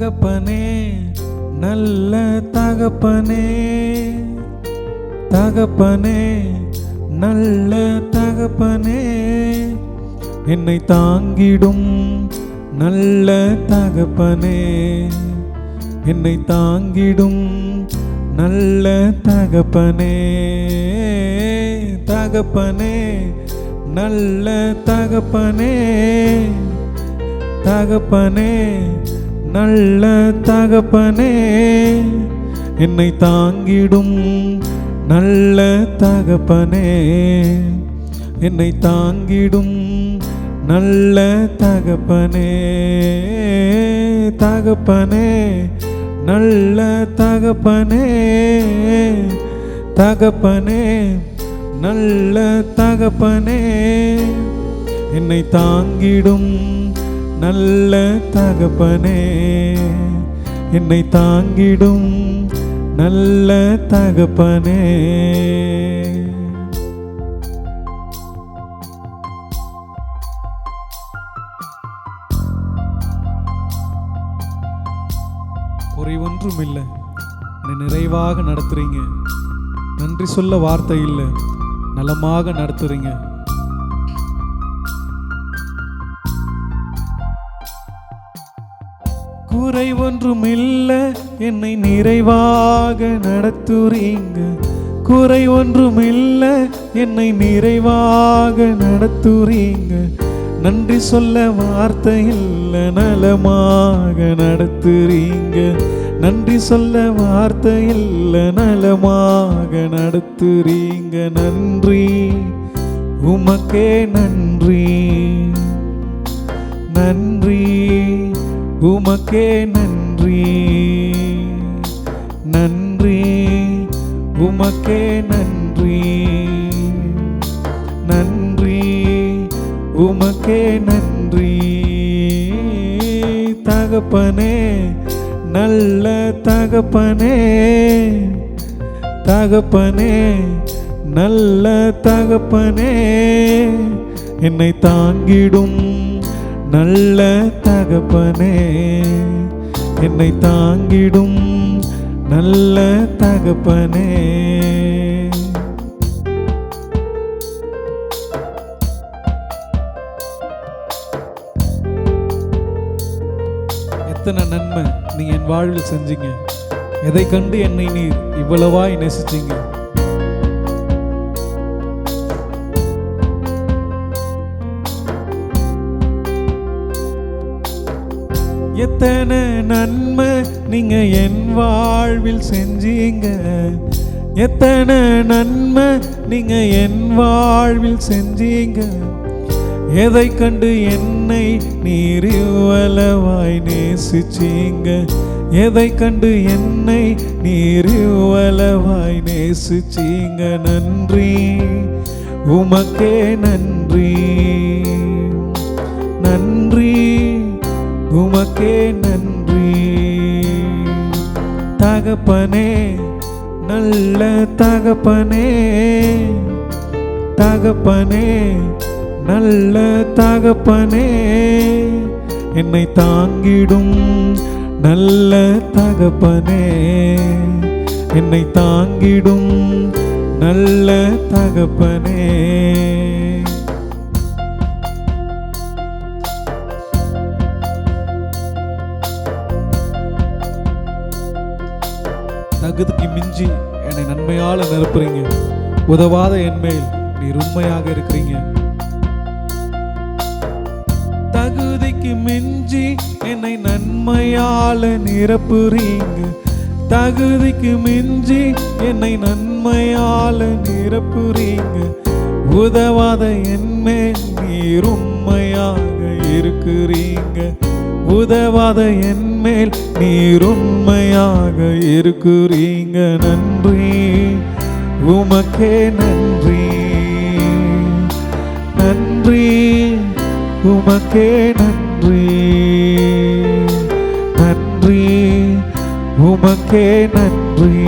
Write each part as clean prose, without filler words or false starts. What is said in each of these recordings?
தகப்பனே, நல்ல தகப்பனே, தகப்பனே, நல்ல தகப்பனே, என்னை தாங்கிடும் நல்ல தகப்பனே, என்னை தாங்கிடும் நல்ல தகப்பனே, தகப்பனே, நல்ல தகப்பனே, தகப்பனே, நல்ல தகப்பனே, என்னை தாங்கிடும் நல்ல தகப்பனே, என்னை தாங்கிடும் நல்ல தகப்பனே, தகப்பனே, நல்ல தகப்பனே, தகப்பனே, நல்ல தகப்பனே, என்னை தாங்கிடும் நல்ல தகப்பனே, என்னை தாங்கிடும் நல்ல தகப்பனே. குறைவொன்றும் இல்லை, என்னை நிறைவாக நடத்துறீங்க. நன்றி சொல்ல வார்த்தை இல்லை, நலமாக நடத்துறீங்க. குறை ஒன்றும் இல்லை, என்னை நிறைவாக நடத்துறீங்க. குறை ஒன்றும் இல்லை, என்னை நிறைவாக நடத்துறீங்க. நன்றி சொல்ல வார்த்தை இல்லை, நலமாக நடத்துறீங்க. நன்றி சொல்ல வார்த்தை இல்லை, நலமாக நடத்துறீங்க. நன்றி உமக்கே நன்றி, நன்றி உமக்கே நன்றி, நன்றி உமக்கே நன்றி, நன்றி உமக்கே நன்றி. தகப்பனே, நல்ல தகப்பனே, தகப்பனே, நல்ல தகப்பனே, என்னை தாங்கிடும் நல்ல தகப்பனே, என்னை தாங்கிடும் நல்ல தகப்பனே. எத்தனை நன்மை நீங்க என் வாழ்வில் செஞ்சீங்க. எதை கண்டு என்னை நீர் இவ்வளவாய் நேசிச்சீங்க. எத்தனை நன்மை நீங்க என் வாழ்வில் செஞ்சீங்க. எத்தனை நன்மை நீங்க என் வாழ்வில் செஞ்சீங்க. எதை கண்டு என்னை நீர் இவ்வளவாய் நேசிச்சீங்க. எதை கண்டு என்னை நீர் இவ்வளவாய் நேசிச்சீங்க. நன்றி உமக்கே நன்றி, நன்றி உமக்கே நன்றி. தகப்பனே, நல்ல தகப்பனே, தகப்பனே, நல்ல தகப்பனே, என்னை தாங்கிடும் நல்ல தகப்பனே, என்னை தாங்கிடும் நல்ல தகப்பனே. தகுதிக்கு மிஞ்சி என்னை நன்மையால நிரப்புறீங்க. உதவாத என் மேல் நீர் உண்மையாக இருக்கிறீங்க. தகுதிக்கு மிஞ்சி என்னை நன்மையால நிரப்புறீங்க. தகுதிக்கு மிஞ்சி என்னை நன்மையால நிரப்புறீங்க. உதவாத என் மேல் நீர் உண்மையாக இருக்கிறீங்க. உதவாத என் மேல் நீர் உண்மையாக இருக்கிறீங்க. நன்றி உமக்கே நன்றி, நன்றி உமக்கே நன்றி, நன்றி உமக்கே நன்றி,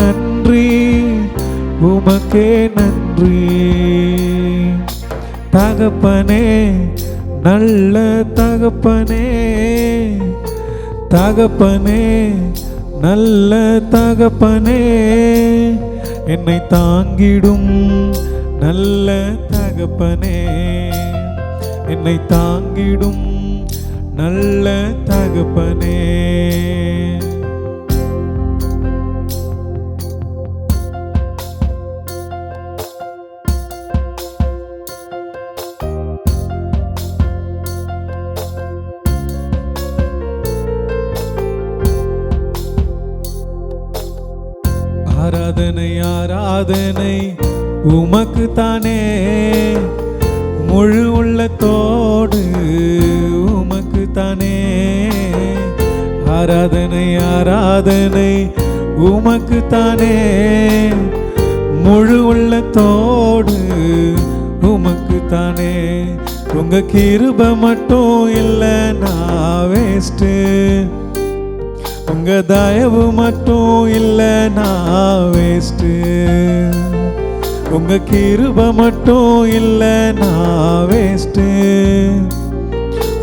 நன்றி உமக்கே நன்றி. தகப்பனே, நல்ல தகப்பனே, தகப்பனே, நல்ல தகப்பனே, என்னை தாங்கிடும் நல்ல தகப்பனே, என்னை தாங்கிடும் நல்ல தகப்பனே. ஆராதனை ஆராதனை உமக்கு தானே, முழு உள்ளத்தோடு உமக்கு தானே. ஆராதனை ஆராதனை உமக்கு தானே, முழு உள்ளத்தோடு உமக்கு தானே. உங்க கிருபை மட்டும் இல்லைன்னா வேஸ்ட்டு, உங்க தயவு மட்டும் இல்லைன்னா வேஸ்ட்டு, உங்க கிருபை மட்டும் இல்லைன்னா வேஸ்ட்டு,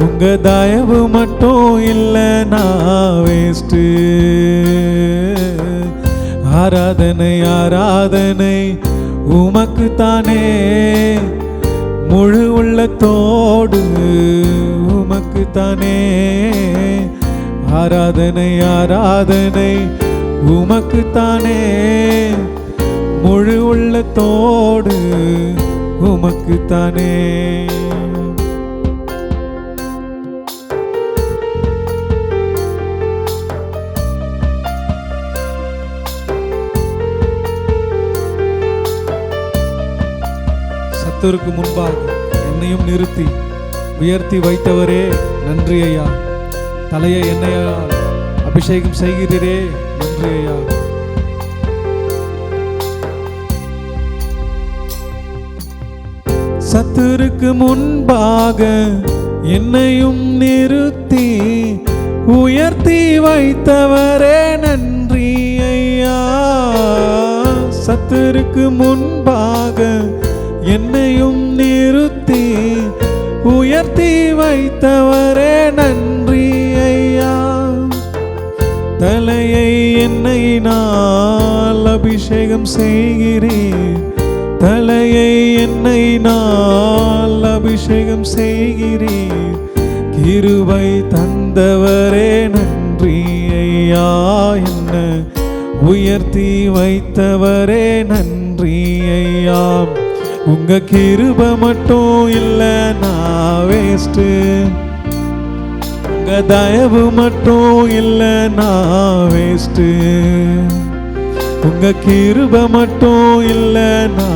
உங்க தயவு மட்டும் இல்லைன்னா வேஸ்ட்டு. ஆராதனை ஆராதனை உமக்கு தானே, முழு உள்ளத்தோடு உமக்கு தானே. ஆராதனை ஆராதனை உமக்கு தானே, முழு உள்ளத்தோடு உமக்கு தானே. சத்துருக்கு முன்பாக என்னையும் நிறுத்தி உயர்த்தி வைத்தவரே நன்றி ஐயா. தலையை எண்ணெயால் அபிஷேகம் செய்கிறீரே நன்றி ஐயா. சத்துருக்கு முன்பாக என்னையும் நிறுத்தி உயர்த்தி வைத்தவரே நன்றி ஐயா. சத்துருக்கு முன்பாக என்னையும் நிறுத்தி உயர்த்தி வைத்தவரே நன்றி ஐயா. தலையை எண்ணெயினால் அபிஷேகம் செய்கிறீர், தலையை எண்ணெயினால் அபிஷேகம் செய்கிறீர். கிருபை தந்தவரே நன்றி ஐயா. என்ன உயர்த்தி வைத்தவரே நன்றி ஐயா. உங்க கிருபை மட்டும் இல்லைன்னா வேஸ்ட்டு, உங்க தயவு மட்டும் இல்லைன்னா வேஸ்ட்டு, உங்க கிருபை மட்டும் இல்லைன்னா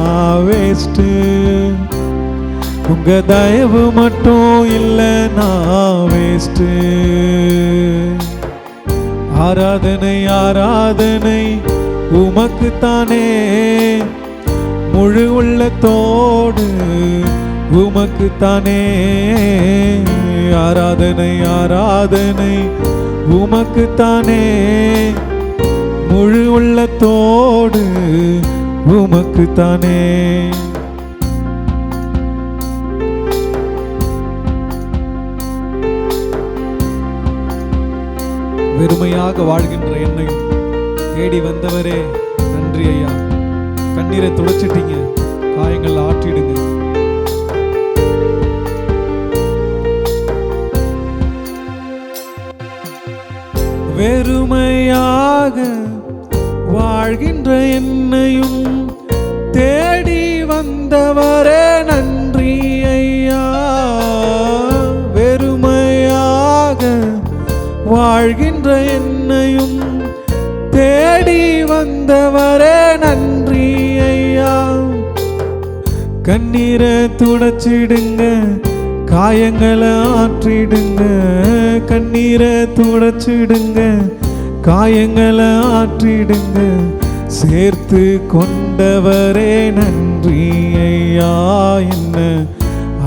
வேஸ்ட்டு, உங்க தயவு மட்டும் இல்லைன்னா வேஸ்ட்டு. ஆராதனை ஆராதனை உமக்கு தானே, முழு உள்ளத்தோடு உமக்கு தானே. ஆராதனை ஆராதனை உமக்கு தானே, முழு உள்ளத்தோடு உமக்கு தானே. வெறுமையாக வாழ்கின்ற என்னையும் தேடி வந்தவரே நன்றி ஐயா. கண்ணீரை துடைச்சிட்டீங்க, காயங்கள் ஆற்றிடுங்க. வெறுமையாக வாழ்கின்ற என்னையும் தேடி வந்தவரே நன்றி ஐயா. வெறுமையாக வாழ்கின்ற என்னையும் தேடி வந்தவரே நன்றி ஐயா. கண்ணீரை துடைச்சிடுங்க, காயங்களை ஆற்றிடுங்க. கண்ணீரை துடைச்சிடுங்க, காயங்களை ஆற்றிடுங்க. சேர்த்து கொண்டவரே நன்றி ஐயா. என்ன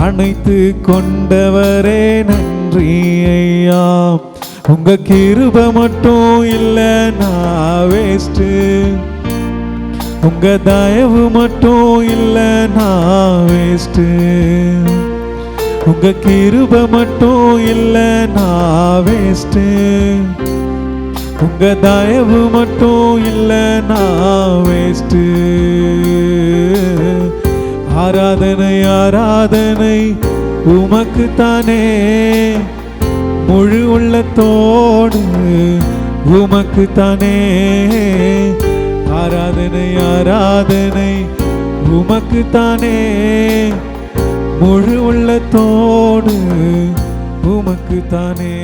அணைத்து கொண்டவரே நன்றி ஐயா. உங்க கிருபை மட்டும் இல்லைன்னா வேஸ்ட்டு, உங்க தயவு மட்டும் இல்லைன்னா வேஸ்ட்டு, உங்க கிருபை மட்டும் இல்ல நான் வேஸ்ட், உங்க தயவு மட்டும் இல்ல நான் வேஸ்ட். ஆராதனை ஆராதனை உமக்கு தானே, முழு உள்ளத்தோடு உமக்கு தானே. ஆராதனை ஆராதனை உமக்கு தானே, முழு உள்ளத்தோடு உமக்கு தானே.